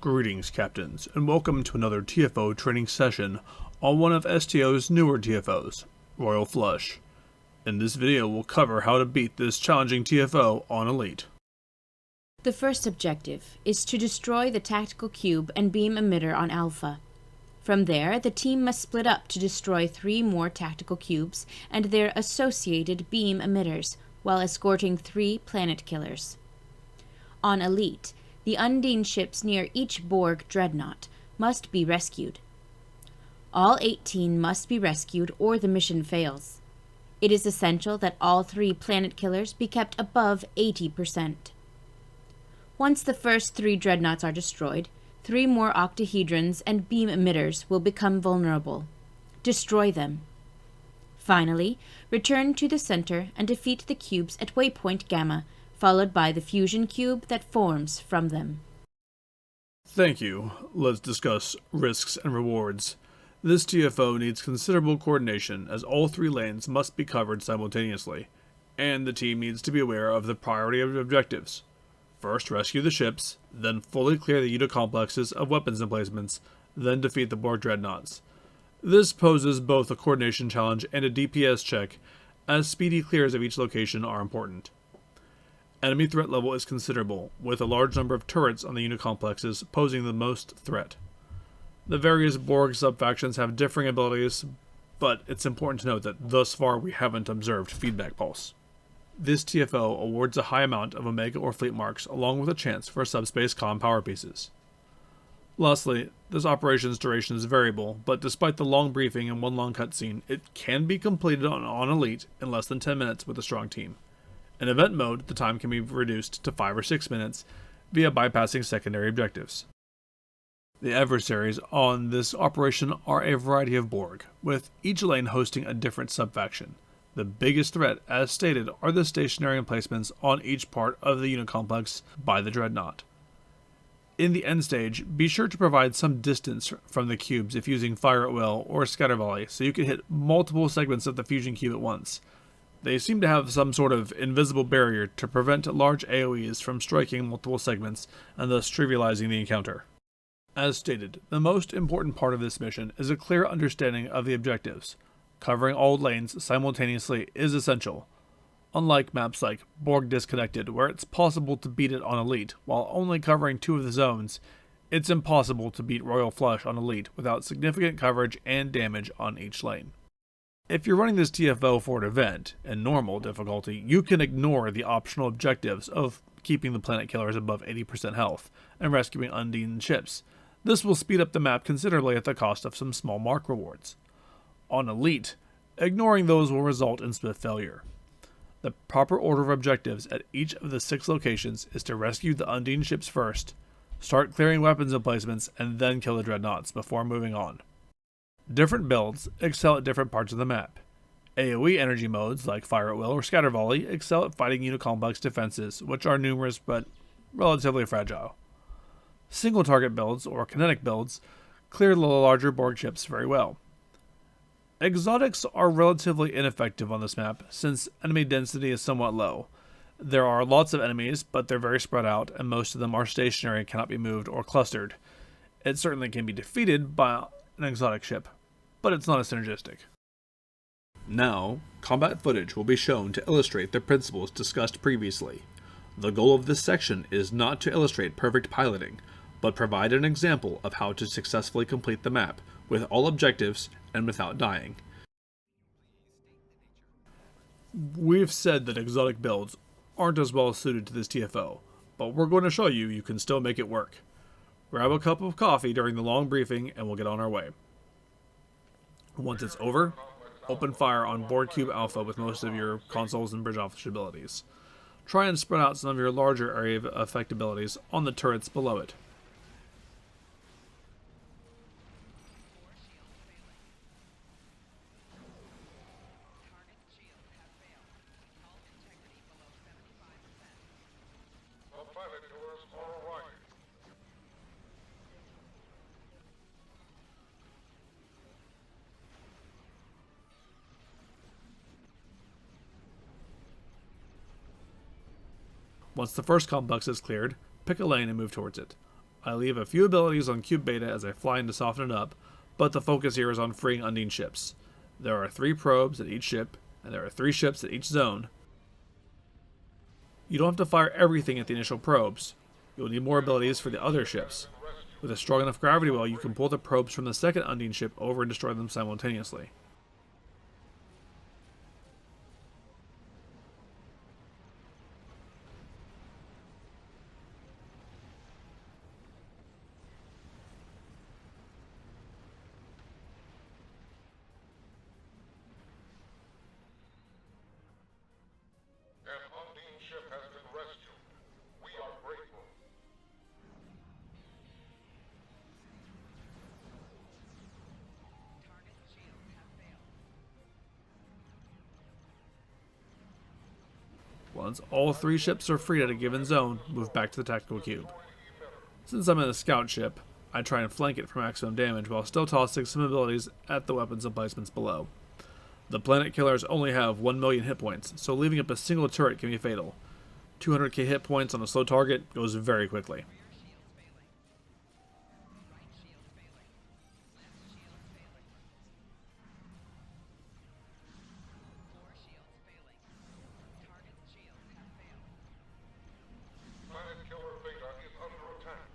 Greetings, Captains, and welcome to another TFO training session on one of STO's newer TFOs, Royal Flush. In this video, we'll cover how to beat this challenging TFO on Elite. The first objective is to destroy the tactical cube and beam emitter on Alpha. From there, the team must split up to destroy 3 more tactical cubes and their associated beam emitters while escorting 3 planet killers. On Elite, the Undine ships near each Borg dreadnought must be rescued. All 18 must be rescued or the mission fails. It is essential that all 3 planet killers be kept above 80%. Once the first 3 dreadnoughts are destroyed, 3 more octahedrons and beam emitters will become vulnerable. Destroy them. Finally, return to the center and defeat the cubes at waypoint Gamma, followed by the fusion cube that forms from them. Thank you. Let's discuss risks and rewards. This TFO needs considerable coordination as all 3 lanes must be covered simultaneously, and the team needs to be aware of the priority of objectives. First, rescue the ships, then fully clear the unit-complexes of weapons emplacements, then defeat the Borg dreadnoughts. This poses both a coordination challenge and a DPS check, as speedy clears of each location are important. Enemy threat level is considerable, with a large number of turrets on the unit complexes posing the most threat. The various Borg sub-factions have differing abilities, but it's important to note that thus far we haven't observed feedback pulse. This TFO awards a high amount of Omega or Fleet marks along with a chance for subspace comm power pieces. Lastly, this operation's duration is variable, but despite the long briefing and 1 long cutscene, it can be completed on Elite in less than 10 minutes with a strong team. In event mode, the time can be reduced to 5 or 6 minutes via bypassing secondary objectives. The adversaries on this operation are a variety of Borg, with each lane hosting a different sub-faction. The biggest threat, as stated, are the stationary emplacements on each part of the unit complex by the Dreadnought. In the end stage, be sure to provide some distance from the cubes if using Fire at Will or Scatter Volley, so you can hit multiple segments of the fusion cube at once. They seem to have some sort of invisible barrier to prevent large AoEs from striking multiple segments and thus trivializing the encounter. As stated, the most important part of this mission is a clear understanding of the objectives. Covering all lanes simultaneously is essential. Unlike maps like Borg Disconnected, where it's possible to beat it on Elite while only covering 2 of the zones, it's impossible to beat Royal Flush on Elite without significant coverage and damage on each lane. If you're running this TFO for an event, in normal difficulty, you can ignore the optional objectives of keeping the planet killers above 80% health and rescuing Undine ships. This will speed up the map considerably at the cost of some small mark rewards. On Elite, ignoring those will result in swift failure. The proper order of objectives at each of the 6 locations is to rescue the Undine ships first, start clearing weapons emplacements, and then kill the dreadnoughts before moving on. Different builds excel at different parts of the map. AoE energy modes like Fire at Will or Scatter Volley excel at fighting unit complex defenses, which are numerous but relatively fragile. Single target builds or kinetic builds clear the larger Borg ships very well. Exotics are relatively ineffective on this map since enemy density is somewhat low. There are lots of enemies, but they're very spread out and most of them are stationary and cannot be moved or clustered. It certainly can be defeated by an exotic ship, but it's not as synergistic. Now, combat footage will be shown to illustrate the principles discussed previously. The goal of this section is not to illustrate perfect piloting, but provide an example of how to successfully complete the map with all objectives and without dying. We've said that exotic builds aren't as well suited to this TFO, but we're going to show you can still make it work. Grab a cup of coffee during the long briefing and we'll get on our way. Once it's over, open fire on Borg Cube Alpha with most of your consoles and bridge officer abilities. Try and spread out some of your larger area of effect abilities on the turrets below it. Once the first complex is cleared, pick a lane and move towards it. I leave a few abilities on Cube Beta as I fly in to soften it up, but the focus here is on freeing Undine ships. There are 3 probes at each ship, and there are 3 ships at each zone. You don't have to fire everything at the initial probes. You'll need more abilities for the other ships. With a strong enough gravity well, you can pull the probes from the second Undine ship over and destroy them simultaneously. An Undine ship has been rescued. We are grateful. Once all 3 ships are freed at a given zone, move back to the tactical cube. Since I'm in a scout ship, I try and flank it for maximum damage while still tossing some abilities at the weapons emplacements below. The planet killers only have 1 million hit points, so leaving up a single turret can be fatal. 200k hit points on a slow target goes very quickly. Planet Killer Beta is under attack.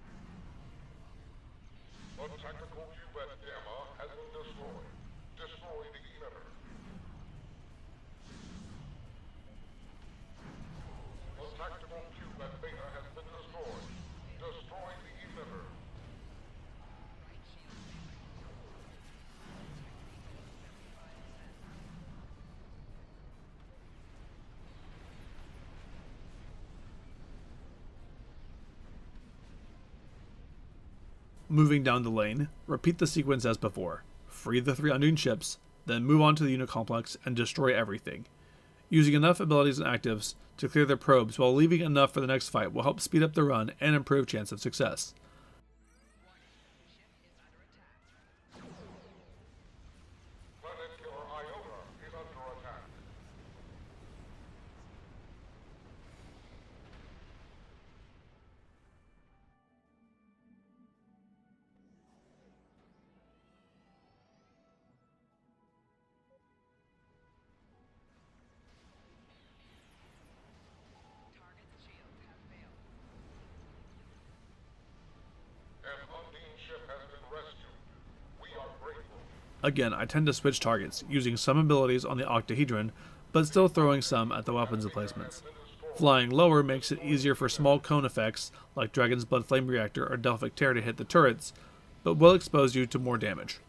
The tactical cube at Gamma has been destroyed. Destroy the emitter. The tactical cube at Beta has been destroyed. Destroy the emitter. Moving down the lane, repeat the sequence as before. Free the 3 Undine ships, then move on to the unit complex and destroy everything. Using enough abilities and actives to clear their probes while leaving enough for the next fight will help speed up the run and improve chance of success. Planet Killer Iota is under attack. An Undine ship has been rescued. We are grateful. Again, I tend to switch targets, using some abilities on the octahedron, but still throwing some at the weapons emplacements. Flying lower makes it easier for small cone effects like Dragon's Blood Flame Reactor or Delphic Tear to hit the turrets, but will expose you to more damage.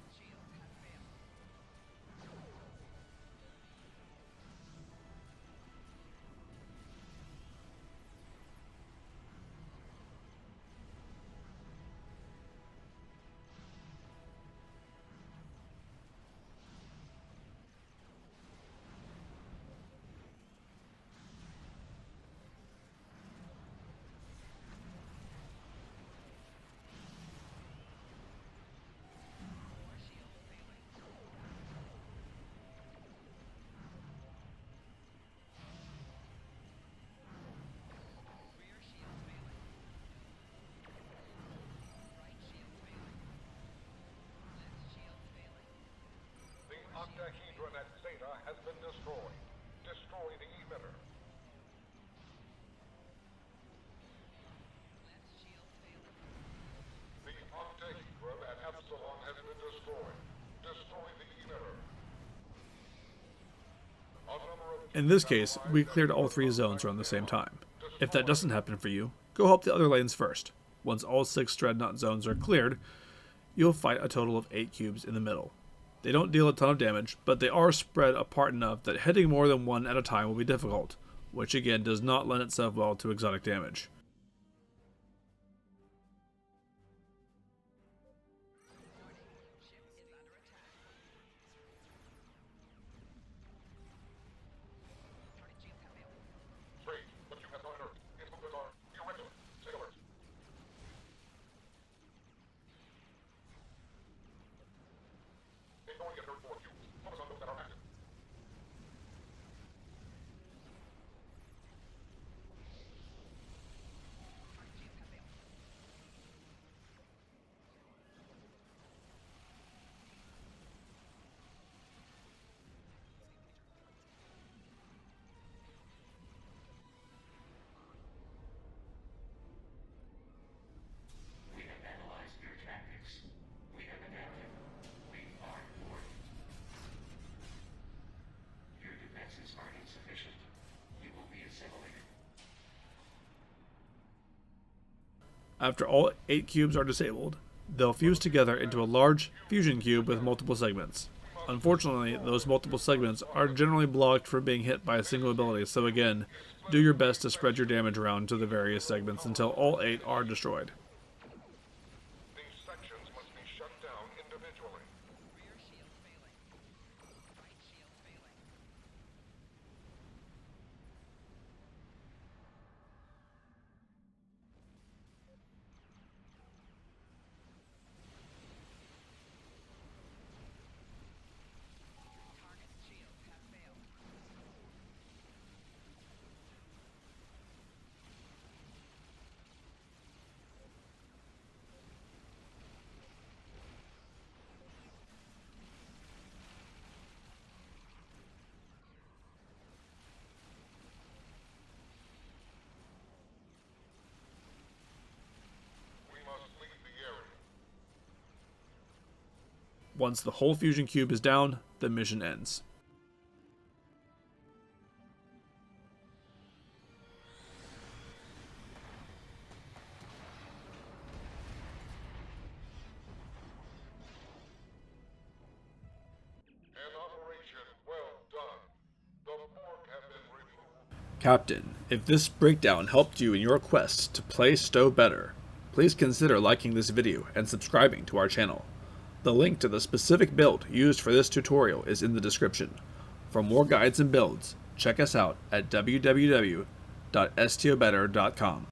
The octahedron at Zeta has been destroyed. Destroy the emitter. The octahedron at Epsilon has been destroyed. Destroy the emitter. A number of In this case, we cleared all 3 zones around the same time. If that doesn't happen for you, go help the other lanes first. Once all 6 Dreadnought zones are cleared, you'll fight a total of 8 cubes in the middle. They don't deal a ton of damage, but they are spread apart enough that hitting more than one at a time will be difficult, which again does not lend itself well to exotic damage. Strange, but you have not unearthed. Its movements are irregular. Stay alert. Ignoring the alert for cubes. Focus on those that are active. After all 8 cubes are disabled, they'll fuse together into a large fusion cube with multiple segments. Unfortunately, those multiple segments are generally blocked from being hit by a single ability, so again, do your best to spread your damage around to the various segments until all 8 are destroyed. These sections must be shut down individually. We must leave the area. Once the whole fusion cube is down, the mission ends. An operation well done. The fork have been removed. Captain, if this breakdown helped you in your quest to play Stowe better, please consider liking this video and subscribing to our channel. The link to the specific build used for this tutorial is in the description. For more guides and builds, check us out at www.stobetter.com.